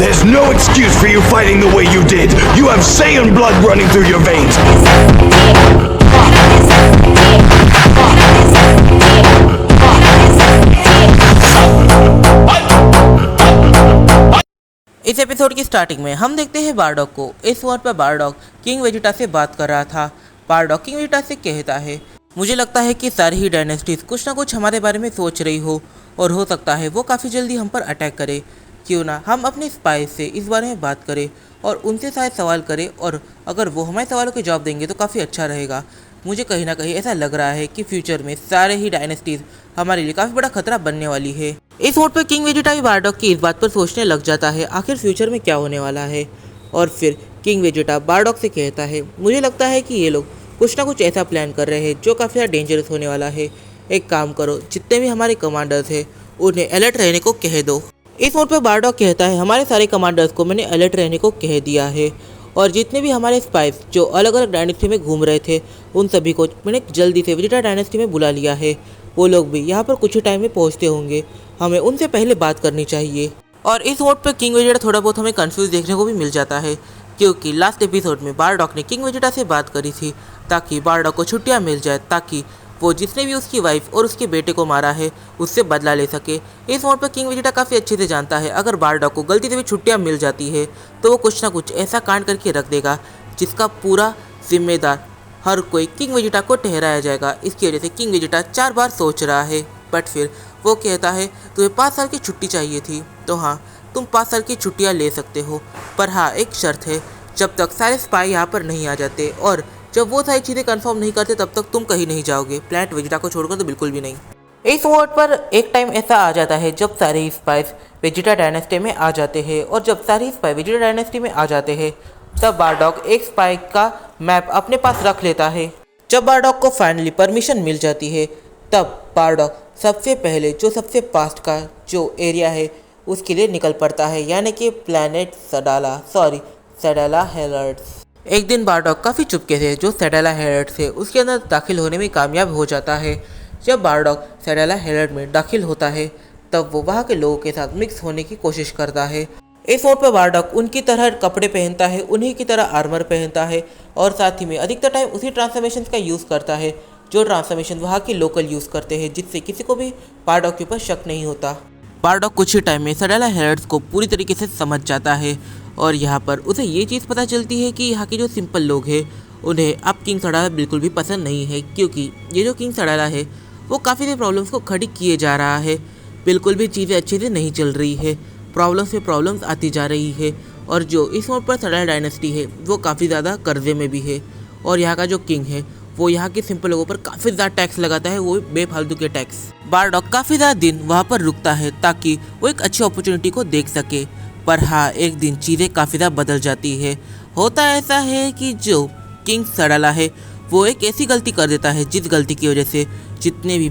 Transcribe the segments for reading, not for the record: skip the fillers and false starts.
There's no excuse for you fighting the way you did. You have Saiyan blood running through your veins. इस episode की starting में हम देखते हैं बारडॉग को। इस वक्त पर बारडॉग किंग वेजिटा से बात कर रहा था। बारडॉग किंग वेजिटा से कहता है, मुझे लगता है कि सारी ही डायनेस्टीज कुछ ना कुछ हमारे बारे में सोच रही हो और हो सकता है वो काफ़ी जल्दी हम पर अटैक करे। क्यों ना हम अपने स्पाई से इस बारे में बात करें और उनसे शायद सवाल करें, और अगर वो हमारे सवालों के जवाब देंगे तो काफ़ी अच्छा रहेगा। मुझे कहीं ना कहीं ऐसा लग रहा है कि फ्यूचर में सारे ही डायनेस्टीज हमारे लिए काफ़ी बड़ा खतरा बनने वाली है। इस मोड पर किंग वेजिटा भी बारडॉग की इस बात पर सोचने लग जाता है आखिर फ्यूचर में क्या होने वाला है। और फिर किंग वेजिटा बारडॉग से कहता है, मुझे लगता है कि ये लोग कुछ ना कुछ ऐसा प्लान कर रहे हैं जो काफ़ी ज़्यादा डेंजरस होने वाला है। एक काम करो, जितने भी हमारे कमांडर्स हैं उन्हें अलर्ट रहने को कह दो। इस मोड पर बारडॉग कहता है, हमारे सारे कमांडर्स को मैंने अलर्ट रहने को कह दिया है, और जितने भी हमारे स्पाइस जो अलग अलग डायनेस्टी में घूम रहे थे उन सभी को मैंने जल्दी से वेजिटा डायनेस्टी में बुला लिया है। वो लोग भी यहाँ पर कुछ ही टाइम में पहुँचते होंगे, हमें उनसे पहले बात करनी चाहिए। और इस मोड पर किंग वेजिटा थोड़ा बहुत हमें कंफ्यूज देखने को भी मिल जाता है, क्योंकि लास्ट एपिसोड में बारडॉग ने किंग वेजिटा से बात करी थी ताकि बारडॉग को छुट्टियाँ मिल जाए, ताकि वो जिसने भी उसकी वाइफ और उसके बेटे को मारा है उससे बदला ले सके। इस मोड पर किंग वेजिटा काफ़ी अच्छे से जानता है अगर बारडॉग को गलती से भी छुट्टियाँ मिल जाती है तो वो कुछ ना कुछ ऐसा कांड करके रख देगा जिसका पूरा जिम्मेदार हर कोई किंग वेजिटा को ठहराया जाएगा। इसकी वजह से किंग वेजिटा 4 बार सोच रहा है, बट फिर वो कहता है, तुम्हें 5 साल की छुट्टी चाहिए थी तो हाँ, तुम 5 साल की छुट्टियाँ ले सकते हो, पर हाँ एक शर्त है, जब तक सारे स्पाई यहाँ पर नहीं आ जाते और जब वो सारी चीज़ें कंफर्म नहीं करते तब तक तुम कहीं नहीं जाओगे, प्लैनेट वेजिटा को छोड़कर तो बिल्कुल भी नहीं। इस वर्ड पर एक टाइम ऐसा आ जाता है जब सारे स्पाइस वेजिटा डायनेस्टी में आ जाते हैं, और जब सारे स्पाई वेजिटा डायनेस्टी में आ जाते हैं तब बारडॉग एक स्पाई का मैप अपने पास रख लेता है। जब बारडॉग को फाइनली परमिशन मिल जाती है तब बारडॉग सबसे पहले जो सबसे पास्ट का जो एरिया है उसके लिए निकल पड़ता है, यानी कि प्लैनेट सैडाला हेलर्ड्स। एक दिन बारडॉग काफ़ी चुपके से जो सैडाला हेलर्ड्स है उसके अंदर दाखिल होने में कामयाब हो जाता है। जब बारडॉग सैडाला हेलर्ड में दाखिल होता है तब वो वहाँ के लोगों के साथ मिक्स होने की कोशिश करता है। इस मोड पर बारडॉग उनकी तरह कपड़े पहनता है, उन्हीं की तरह आर्मर पहनता है, और साथ ही में अधिकतर टाइम उसी ट्रांसफॉर्मेशन का यूज़ करता है जो ट्रांसफॉर्मेशन वहाँ के लोकल यूज़ करते हैं, जिससे किसी को भी बारडॉग के ऊपर शक नहीं होता। बारडॉग कुछ ही टाइम में सैडाला हेलर्ड्स को पूरी तरीके से समझ जाता है, और यहाँ पर उसे ये चीज़ पता चलती है कि यहाँ के जो सिंपल लोग हैं उन्हें अब किंग सैडाला बिल्कुल भी पसंद नहीं है, क्योंकि ये जो किंग सैडाला है वो काफ़ी सारी प्रॉब्लम्स को खड़ी किए जा रहा है। बिल्कुल भी चीज़ें अच्छे से नहीं चल रही है, प्रॉब्लम्स पे प्रॉब्लम्स आती जा रही है, और जो इस मोड पर सैडाला डायनेस्टी है वो काफ़ी ज़्यादा कर्जे में भी है, और यहाँ का जो किंग है वो यहाँ के सिंपल लोगों पर काफ़ी ज़्यादा टैक्स लगाता है, वो बेफालतू के टैक्स। बारडॉग काफ़ी ज़्यादा दिन वहाँ पर रुकता है ताकि वो एक अच्छी अपॉर्चुनिटी को देख सके, पर हाँ एक दिन चीज़ें काफ़ी ज़्यादा बदल जाती है। होता ऐसा है कि जो किंग सैडाला है वो एक ऐसी गलती कर देता है जिस गलती की वजह से जितने भी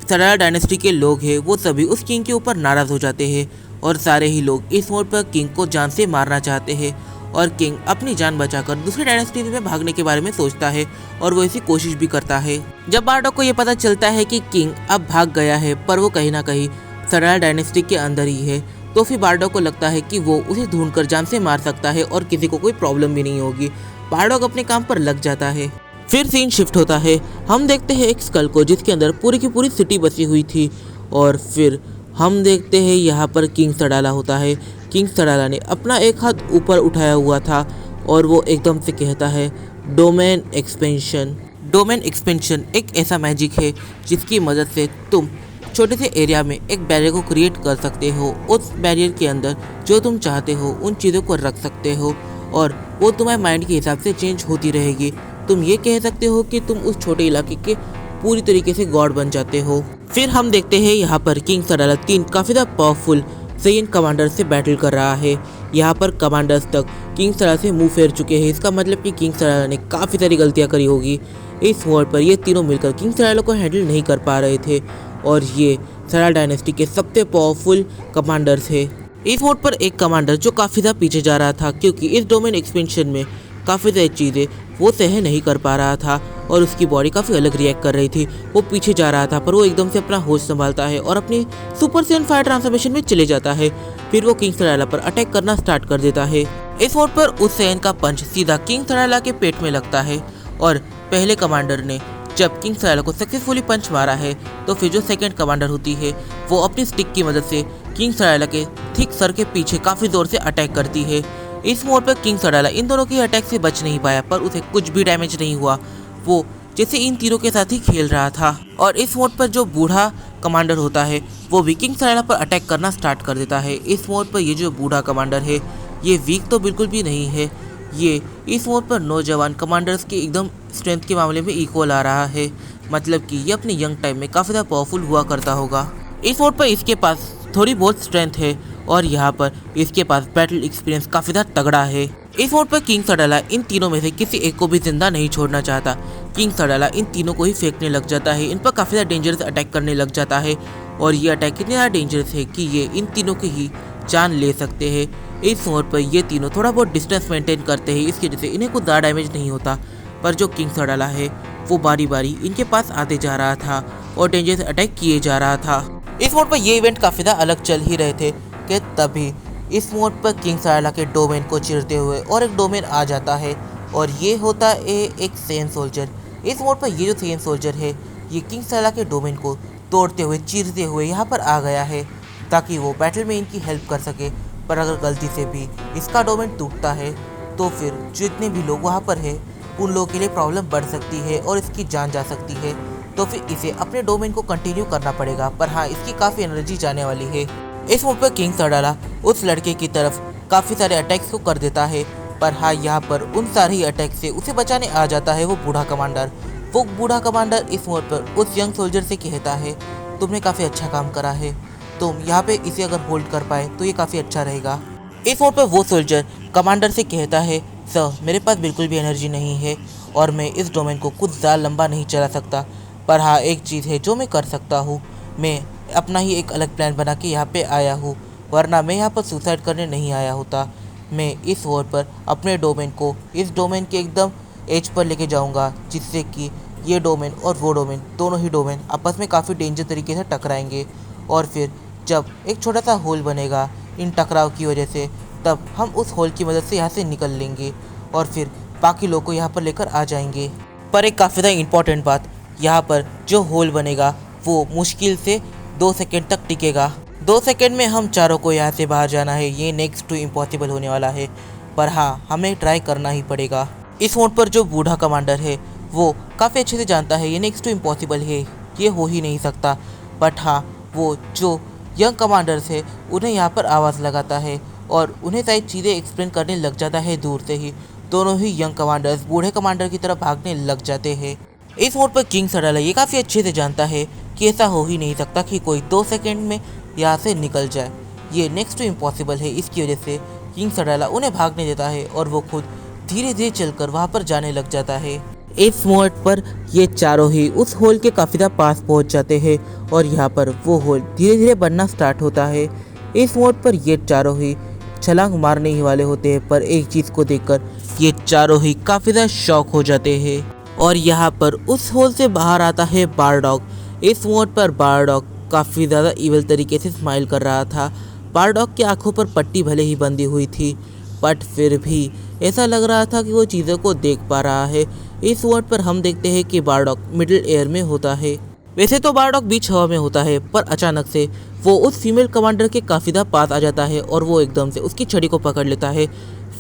सैडाला डायनेस्टी के लोग हैं वो सभी उस किंग के ऊपर नाराज़ हो जाते हैं, और सारे ही लोग इस मोड पर किंग को जान से मारना चाहते हैं, और किंग अपनी जान बचाकर दूसरी डायनेस्टी में भागने के बारे में सोचता है और वो ऐसी कोशिश भी करता है। जब बारडॉग को ये पता चलता है कि किंग अब भाग गया है पर वो कहीं ना कहीं सैडाला डायनेस्टी के अंदर ही है, तो फिर बारडॉग को लगता है कि वो उसे ढूंढकर जान से मार सकता है और किसी को कोई प्रॉब्लम भी नहीं होगी। बारडॉग अपने काम पर लग जाता है। फिर सीन शिफ्ट होता है, हम देखते हैं एक स्कल को जिसके अंदर पूरी की पूरी सिटी बसी हुई थी, और फिर हम देखते हैं यहाँ पर किंग सैडाला होता है। किंग सैडाला ने अपना एक हाथ ऊपर उठाया हुआ था और वो एकदम से कहता है, डोमेन एक्सपेंशन। डोमेन एक्सपेंशन एक ऐसा मैजिक है जिसकी मदद से तुम छोटे से एरिया में एक बैरियर को क्रिएट कर सकते हो। उस बैरियर के अंदर जो तुम चाहते हो उन चीज़ों को रख सकते हो, और वो तुम्हारे माइंड के हिसाब से चेंज होती रहेगी। तुम ये कह सकते हो कि तुम उस छोटे इलाके के पूरी तरीके से गॉड बन जाते हो। फिर हम देखते हैं यहाँ पर किंग सैडाला 3 काफ़ी ज़्यादा पावरफुल सैयन कमांडर से बैटल कर रहा है। यहाँ पर कमांडर्स तक किंग सैडाला से मुंह फेर चुके हैं, इसका मतलब कि किंग सैडाला ने काफ़ी सारी गलतियाँ करी होगी। इस वॉर पर ये तीनों मिलकर किंग सैडाला को हैंडल नहीं कर पा रहे थे, और ये सैडाला डायनेस्टी के सबसे पावरफुल कमांडर थे। इस वॉर पर एक कमांडर जो काफ़ी ज़्यादा पीछे जा रहा था, क्योंकि इस डोमेन एक्सपेंशन में काफ़ी सारी चीज़ें वो सहन नहीं कर पा रहा था और उसकी बॉडी काफ़ी अलग रिएक्ट कर रही थी। वो पीछे जा रहा था पर वो एकदम से अपना होश संभालता है और अपनी सुपर सेवन फायर ट्रांसफॉर्मेशन में चले जाता है। फिर वो किंग सडाला पर अटैक करना स्टार्ट कर देता है। इस मोड पर उस सैन का पंच सीधा किंग सडाला के पेट में लगता है और पहले कमांडर ने जब किंग सडाला को सक्सेसफुली पंच मारा है तो फिर जो सेकंड कमांडर होती है वो अपनी स्टिक की मदद से किंग सडाला के थिक सर के पीछे काफ़ी जोर से अटैक करती है। इस मोड पर किंग सडाला इन दोनों के अटैक से बच नहीं पाया पर उसे कुछ भी डैमेज नहीं हुआ। वो जैसे इन तीरों के साथ ही खेल रहा था। और इस मोड पर जो बूढ़ा कमांडर होता है वो भी किंग सडाला पर अटैक करना स्टार्ट कर देता है। इस मोड पर ये जो बूढ़ा कमांडर है ये वीक तो बिल्कुल भी नहीं है, ये इस मोड पर नौजवान कमांडर्स की एकदम स्ट्रेंथ के मामले में इक्वल आ रहा है। मतलब कि ये अपने यंग टाइम में काफ़ी ज़्यादा पावरफुल हुआ करता होगा। इस मोड पर इसके पास थोड़ी बहुत स्ट्रेंथ है और यहाँ पर इसके पास बैटल एक्सपीरियंस काफ़ी ज़्यादा तगड़ा है। इस मोड पर किंग सडाला इन तीनों में से किसी एक को भी जिंदा नहीं छोड़ना चाहता। किंग सडाला इन तीनों को ही फेंकने लग जाता है, इन पर काफ़ी ज़्यादा डेंजरस अटैक करने लग जाता है और ये अटैक इतने ज़्यादा डेंजरस है कि ये इन तीनों की ही जान ले सकते हैं। इस मोड पर ये तीनों थोड़ा बहुत डिस्टेंस मेंटेन करते हैं, इसकी वजह से इन्हें कुछ ज़्यादा डैमेज नहीं होता। पर जो किंग सडाला है वो बारी बारी इनके पास आते जा रहा था और डेंजरस अटैक किए जा रहा था। इस मोड पर ये इवेंट काफ़ी ज़्यादा अलग चल ही रहे थे कि तभी इस मोड पर किंग सडाला के डोमेन को चीरते हुए और एक डोमेन आ जाता है और ये होता है एक सेन सोल्जर। इस मोड पर ये जो सेन सोल्जर है ये किंग सडाला के डोमेन को तोड़ते हुए चीरते हुए यहाँ पर आ गया है ताकि वो बैटल में इनकी हेल्प कर सके। पर अगर गलती से भी इसका डोमेन टूटता है तो फिर जितने भी लोग वहाँ पर है उन लोगों के लिए प्रॉब्लम बढ़ सकती है और इसकी जान जा सकती है। तो फिर इसे अपने डोमेन को कंटिन्यू करना पड़ेगा। पर हाँ, इसकी काफ़ी एनर्जी जाने वाली है। इस मोड पर किंग सडाला उस लड़के की तरफ काफ़ी सारे अटैक्स को कर देता है। पर हाँ, यहाँ पर उन सारे अटैक से उसे बचाने आ जाता है वो बूढ़ा कमांडर। वो बूढ़ा कमांडर इस मोड पर उस यंग सोल्जर से कहता है, तुमने काफ़ी अच्छा काम करा है, तुम यहाँ पे इसे अगर होल्ड कर पाए तो ये काफ़ी अच्छा रहेगा। इस मोड पर वो सोल्जर कमांडर से कहता है, सर मेरे पास बिल्कुल भी एनर्जी नहीं है और मैं इस डोमेन को कुछ ज़्यादा लंबा नहीं चला सकता। पर हाँ, एक चीज़ है जो मैं कर सकता हूँ, मैं अपना ही एक अलग प्लान बना के यहाँ पे आया हूँ, वरना मैं यहाँ पर सुसाइड करने नहीं आया होता। मैं इस वॉर पर अपने डोमेन को इस डोमेन के एकदम एज पर लेके जाऊँगा जिससे कि ये डोमेन और वो डोमेन दोनों ही डोमेन आपस में काफ़ी डेंजर तरीके से टकराएंगे और फिर जब एक छोटा सा होल बनेगा इन टकराव की वजह से, तब हम उस होल की मदद से यहाँ से निकल लेंगे और फिर बाकी लोग को यहाँ पर लेकर आ जाएंगे। पर एक काफ़ी ज़्यादा इम्पॉर्टेंट बात, यहाँ पर जो होल बनेगा वो मुश्किल से 2 सेकंड तक टिकेगा। 2 सेकंड में हम चारों को यहाँ से बाहर जाना है, ये नेक्स्ट टू इम्पॉसिबल होने वाला है। पर हाँ, हमें ट्राई करना ही पड़ेगा। इस मोड पर जो बूढ़ा कमांडर है वो काफ़ी अच्छे से जानता है ये नेक्स्ट टू इम्पॉसिबल है, ये हो ही नहीं सकता। बट हाँ, वो जो यंग कमांडर्स है उन्हें यहाँ पर आवाज़ लगाता है और उन्हें सारी चीज़ें एक्सप्लेन करने लग जाता है दूर से ही। दोनों ही यंग कमांडर्स बूढ़े कमांडर की तरफ भागने लग जाते हैं। इस मोड पर किंग सडाला ये काफ़ी अच्छे से जानता है कि ऐसा हो ही नहीं सकता कि कोई 2 सेकंड में यहाँ से निकल जाए, ये नेक्स्ट टू इम्पॉसिबल है। इसकी वजह से किंग सडाला उन्हें भागने देता है और वो खुद धीरे धीरे चलकर वहाँ पर जाने लग जाता है। इस मोड पर ये चारों ही उस होल के काफ़ी ज़्यादा पास पहुँच जाते हैं और यहाँ पर वो होल धीरे धीरे बनना स्टार्ट होता है। इस मोड पर ये चारों ही छलांग मारने ही वाले होते हैं, पर एक चीज़ को देखकर ये चारों ही काफ़ी ज़्यादा शॉक हो जाते हैं और यहाँ पर उस होल से बाहर आता है बारडॉग। इस मोड पर बारडॉग काफ़ी ज़्यादा इविल तरीके से स्माइल कर रहा था। बारडॉग की आंखों पर पट्टी भले ही बंधी हुई थी बट फिर भी ऐसा लग रहा था कि वो चीज़ों को देख पा रहा है। इस मोड पर हम देखते हैं कि बारडॉग मिडिल एयर में होता है। वैसे तो बारडॉग बीच हवा में होता है, पर अचानक से वो उस फीमेल कमांडर के काफ़ी ज़्यादा पास आ जाता है और वो एकदम से उसकी छड़ी को पकड़ लेता है।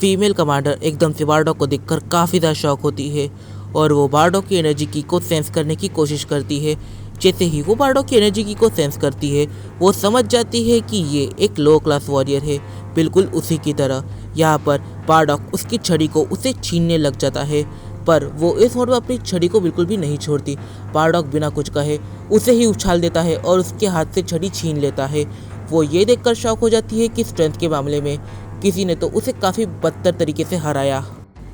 फीमेल कमांडर एकदम से बारडॉग को देखकर काफ़ी ज़्यादा शॉक होती है और वो बारडॉग की एनर्जी की को सेंस करने की कोशिश करती है। जैसे ही वो बारडॉग की एनर्जी की को सेंस करती है वो समझ जाती है कि ये एक लो क्लास वॉरियर है, बिल्कुल उसी की तरह। यहाँ पर बारडॉग उसकी छड़ी को उसे छीनने लग जाता है, पर वो इस मोड में अपनी छड़ी को बिल्कुल भी नहीं छोड़ती। बारडॉग बिना कुछ कहे उसे ही उछाल देता है और उसके हाथ से छड़ी छीन लेता है। वो ये देखकर शॉक हो जाती है कि स्ट्रेंथ के मामले में किसी ने तो उसे काफ़ी बदतर तरीके से हराया।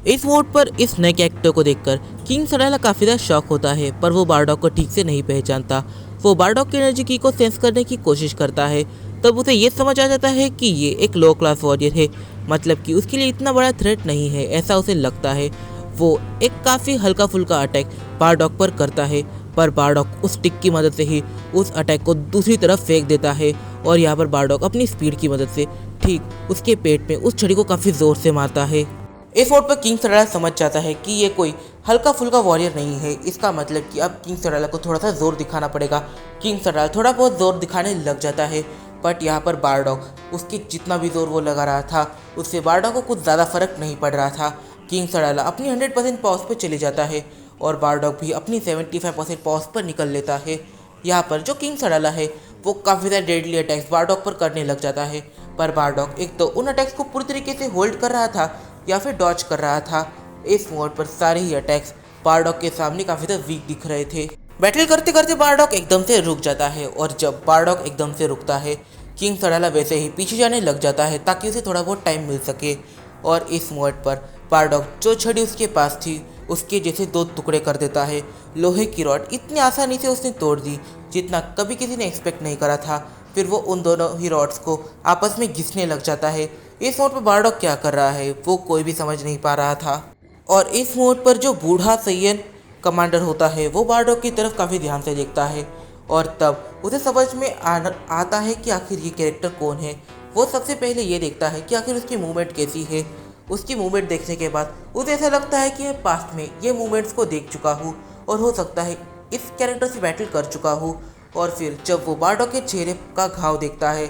इस मोड पर इस नए कैरेक्टर को देखकर किंग सडाला काफ़ी ज़्यादा शॉक होता है, पर वो बारडॉग को ठीक से नहीं पहचानता। वो बारडॉग की एनर्जी की को सेंस करने की कोशिश करता है, तब उसे ये समझ आ जाता है कि ये एक लो क्लास वॉरियर है, मतलब कि उसके लिए इतना बड़ा थ्रेट नहीं है, ऐसा उसे लगता है। वो एक काफ़ी हल्का फुल्का अटैक बारडॉक पर करता है, पर बारडॉक उस टिक की मदद से ही उस अटैक को दूसरी तरफ फेंक देता है और यहाँ पर बारडॉक अपनी स्पीड की मदद से ठीक उसके पेट में उस छड़ी को काफ़ी ज़ोर से मारता है। इस वोट पर किंग सराला समझ जाता है कि ये कोई हल्का फुल्का वॉरियर नहीं है। इसका मतलब कि अब किंग सराला को थोड़ा सा जोर दिखाना पड़ेगा। किंग सराला थोड़ा बहुत जोर दिखाने लग जाता है, बट यहाँ पर बारडॉक उसके जितना भी जोर वो लगा रहा था उससे बारडॉक को कुछ ज़्यादा फर्क नहीं पड़ रहा था। किंग सराला अपनी 100% पावर्स पर चले जाता है और बारडॉक भी अपनी 75% पावर्स पर निकल लेता है। यहाँ पर जो किंग सराला है वो काफ़ी ज़्यादा डेडली अटैक्स बारडॉक पर करने लग जाता है, पर बारडॉक एक तो उन अटैक्स को पूरी तरीके से होल्ड कर रहा था या फिर डॉज कर रहा था। इस मोड पर सारे ही अटैक्स बारडॉक के सामने काफ़ी ज़्यादा वीक दिख रहे थे। बैटल करते करते बारडॉक एकदम से रुक जाता है और जब बारडॉक एकदम से रुकता है किंग सराला वैसे ही पीछे जाने लग जाता है ताकि उसे थोड़ा बहुत टाइम मिल सके। और इस मोड पर बारडॉक जो छड़ी उसके पास थी उसके जैसे 2 टुकड़े कर देता है। लोहे की रॉड इतनी आसानी से उसने तोड़ दी जितना कभी किसी ने एक्सपेक्ट नहीं करा था। फिर वो उन दोनों ही रॉड्स को आपस में घिसने लग जाता है। इस मोड पर बारडॉक क्या कर रहा है वो कोई भी समझ नहीं पा रहा था। और इस मोड पर जो बूढ़ा सैयन कमांडर होता है वो बारडॉक की तरफ काफ़ी ध्यान से देखता है और तब उसे समझ में आता है कि आखिर ये कैरेक्टर कौन है। वो सबसे पहले ये देखता है कि आखिर उसकी मूवमेंट कैसी है। उसकी मूवमेंट देखने के बाद उसे ऐसा लगता है कि मैं पास्ट में ये मूवमेंट्स को देख चुका हूँ और हो सकता है इस कैरेक्टर से बैटल कर चुका हूँ। और फिर जब वो बारडॉक के चेहरे का घाव देखता है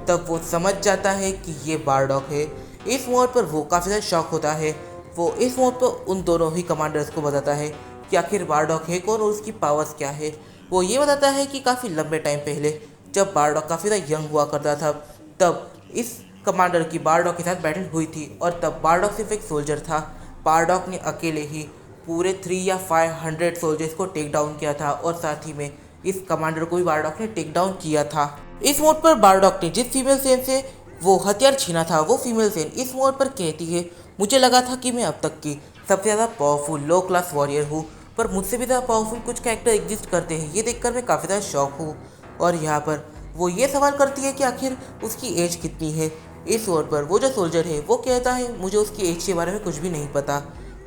तब वो समझ जाता है कि ये बारडॉक है। इस मोड पर वो काफ़ी ज़्यादा शॉक होता है। वो इस मोड पर उन दोनों ही कमांडर्स को बताता है कि आखिर बारडॉक है कौन और उसकी पावर्स क्या है। वो ये बताता है कि काफ़ी लंबे टाइम पहले जब बारडॉक काफ़ी ज़्यादा यंग हुआ करता था तब इस कमांडर की बारडॉक के साथ बैटल हुई थी और तब बारडॉक सिर्फ एक सोल्जर था। बारडॉक ने अकेले ही पूरे 300 या 500 सोल्जर्स को टेक डाउन किया था और साथ ही में इस कमांडर को भी बारडॉक ने टेक डाउन किया था। इस मोड पर बारडॉक ने जिस फीमेल सेन से वो हथियार छीना था वो फीमेल सेन इस मोड पर कहती है, मुझे लगा था कि मैं अब तक की सबसे ज़्यादा पावरफुल लो क्लास वॉरियर हूँ, पर मुझसे भी ज़्यादा पावरफुल कुछ कैरेक्टर एग्जिस्ट करते हैं। ये देखकर मैं काफ़ी ज़्यादा शॉक हूँ। और यहाँ पर वो ये सवाल करती है कि आखिर उसकी एज कितनी है। इस मोड पर वो जो सोल्जर है वो कहता है मुझे उसकी एज के बारे में कुछ भी नहीं पता।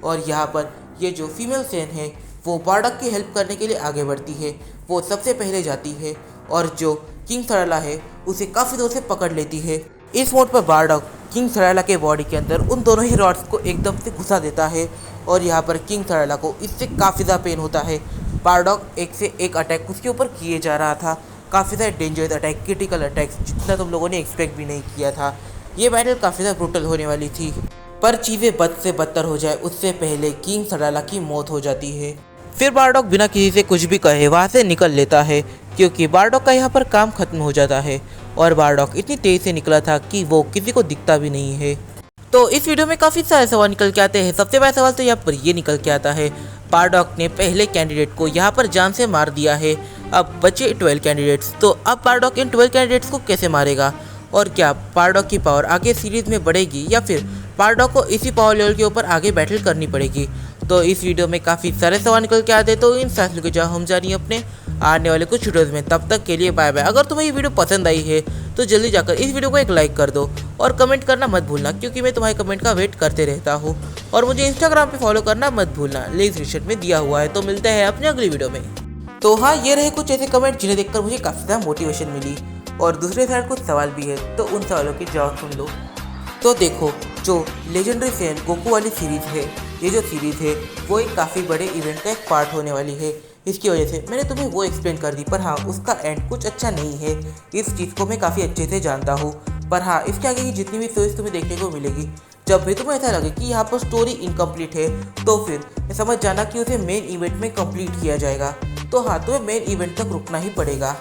और यहाँ पर ये जो फीमेल सेन है वो बारडॉक की हेल्प करने के लिए आगे बढ़ती है। वो सबसे पहले जाती है और जो किंग सराला है उसे काफ़ी दूर से पकड़ लेती है। इस मोड पर बारडॉक किंग सराला के बॉडी के अंदर उन दोनों ही रॉड्स को एकदम से घुसा देता है और यहाँ पर किंग सराला को इससे काफ़ी ज़्यादा पेन होता है। बारडॉक एक से एक अटैक उसके ऊपर किए जा रहा था, काफ़ी ज़्यादा डेंजरस अटैक, क्रिटिकल अटैक्स जितना तुम लोगों ने एक्सपेक्ट भी नहीं किया था। ये बैटल काफ़ी ज़्यादा ब्रूटल होने वाली थी, पर चीज़ें बद से बदतर हो जाए उससे पहले किंग सराला की मौत हो जाती है। फिर बारडॉक बिना किसी से कुछ भी कहे वहाँ से निकल लेता है क्योंकि बारडॉक का यहाँ पर काम खत्म हो जाता है और बारडॉक इतनी तेज़ से निकला था कि वो किसी को दिखता भी नहीं है। तो इस वीडियो में काफ़ी सारे सवाल निकल के आते हैं। सबसे पहला सवाल तो यहाँ पर ये निकल के आता है, बारडॉक ने पहले कैंडिडेट को यहाँ पर जान से मार दिया है, अब बचे 12 कैंडिडेट्स, तो अब बारडॉक इन 12 कैंडिडेट्स को कैसे मारेगा और क्या बारडॉक की पावर आगे सीरीज में बढ़ेगी या फिर बारडॉक को इसी पावर लेवल के ऊपर आगे बैटल करनी पड़ेगी। तो इस वीडियो में काफ़ी सारे सवाल निकल के आते हैं, तो इन फैसलों के जवाब हम जानिए अपने आने वाले कुछ वीडियोज़ में। तब तक के लिए बाय बाय। अगर तुम्हें ये वीडियो पसंद आई है तो जल्दी जाकर इस वीडियो को एक लाइक कर दो और कमेंट करना मत भूलना क्योंकि मैं तुम्हारे कमेंट का वेट करते रहता हूँ। और मुझे इंस्टाग्राम पे फॉलो करना मत भूलना, लिंक डिस्क्रिप्शन में दिया हुआ है। तो मिलते हैं अपने अगली वीडियो में। तो हाँ, ये रहे कुछ ऐसे कमेंट जिन्हें देखकर मुझे काफ़ी ज़्यादा मोटिवेशन मिली और दूसरे साइड कुछ सवाल भी है, तो उन सवालों के जवाब सुन लो। तो देखो, जो लेजेंडरी फैन गोकू वाली सीरीज़ है, ये जो सीरीज़ है वो एक काफ़ी बड़े इवेंट का एक पार्ट होने वाली है। इसकी वजह से मैंने तुम्हें वो एक्सप्लेन कर दी, पर हाँ उसका एंड कुछ अच्छा नहीं है। इस चीज़ को मैं काफ़ी अच्छे से जानता हूँ, पर हाँ इसके आगे की जितनी भी स्टोरीज तुम्हें देखने को मिलेगी, जब भी तुम्हें ऐसा लगे कि यहाँ पर स्टोरी इनकम्प्लीट है तो फिर समझ जाना कि उसे मेन इवेंट में कंप्लीट किया जाएगा। तो हाँ, तुम्हें मेन इवेंट तक रुकना ही पड़ेगा।